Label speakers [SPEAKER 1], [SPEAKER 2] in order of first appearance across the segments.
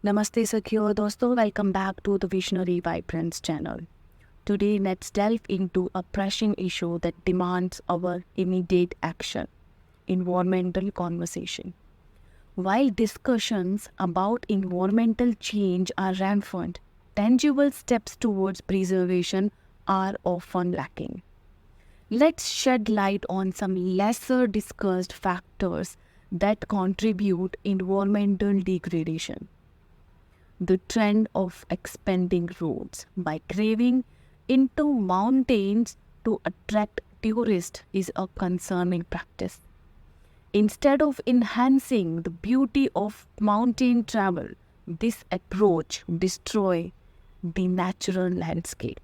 [SPEAKER 1] Namaste Sakyo dosto, welcome back to the Visionary Vibrance channel. Today let's delve into a pressing issue that demands our immediate action, environmental conversation. While discussions about environmental change are rampant, tangible steps towards preservation are often lacking. Let's shed light on some lesser discussed factors that contribute environmental degradation. The trend of expanding roads by craving into mountains to attract tourists is a concerning practice. Instead of enhancing the beauty of mountain travel, this approach destroys the natural landscape.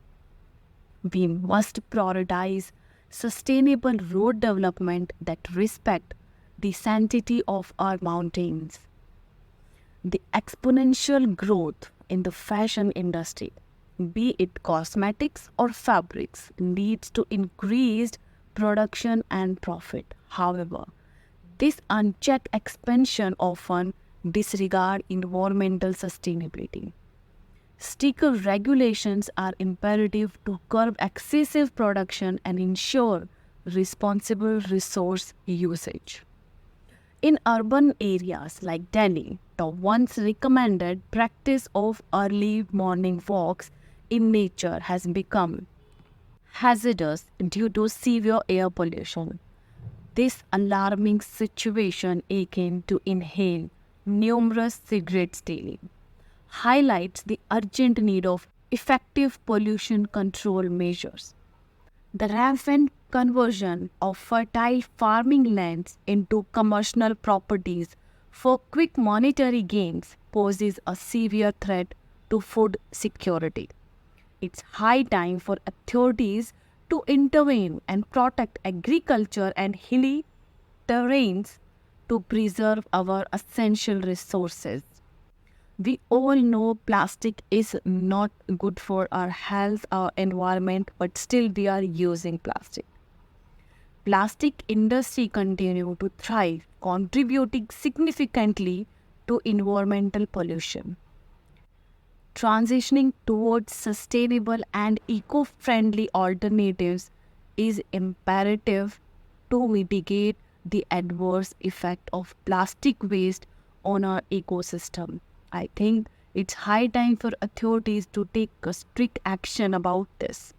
[SPEAKER 1] We must prioritize sustainable road development that respect the sanctity of our mountains. The exponential growth in the fashion industry, be it cosmetics or fabrics, leads to increased production and profit. However, this unchecked expansion often disregards environmental sustainability. Stricter regulations are imperative to curb excessive production and ensure responsible resource usage. In urban areas like Delhi, the once recommended practice of early morning walks in nature has become hazardous due to severe air pollution. This alarming situation, akin to inhale numerous cigarettes daily, highlights the urgent need of effective pollution control measures. The rampant conversion of fertile farming lands into commercial properties for quick monetary gains poses a severe threat to food security. It's high time for authorities to intervene and protect agriculture and hilly terrains to preserve our essential resources. We all know plastic is not good for our health, our environment, but still we are using plastic. Plastic industry continue to thrive, contributing significantly to environmental pollution. Transitioning towards sustainable and eco-friendly alternatives is imperative to mitigate the adverse effect of plastic waste on our ecosystem. I think it's high time for authorities to take a strict action about this.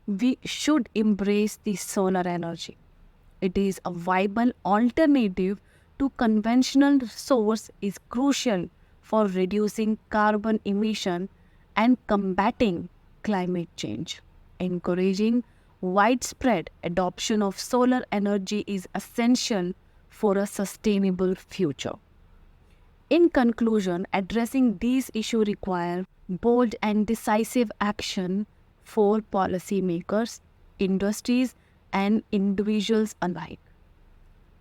[SPEAKER 1] We should embrace the solar energy. It is a viable alternative to conventional source is crucial for reducing carbon emission and combating climate change. Encouraging widespread adoption of solar energy is essential for a sustainable future. In conclusion, addressing these issues require bold and decisive action for policymakers, industries, and individuals alike.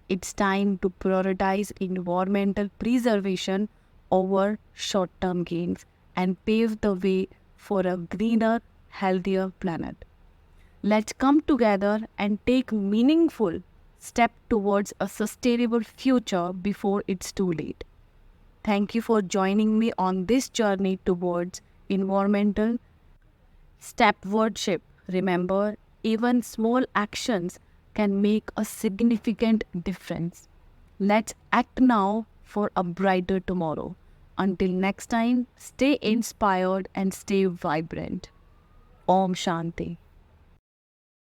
[SPEAKER 1] It's time to prioritize environmental preservation over short-term gains and pave the way for a greener, healthier planet. Let's come together and take meaningful step towards a sustainable future before it's too late. Thank you for joining me on this journey towards environmental stewardship. Remember, even small actions can make a significant difference. Let's act now for a brighter tomorrow. Until next time, stay inspired and stay vibrant. Om Shanti.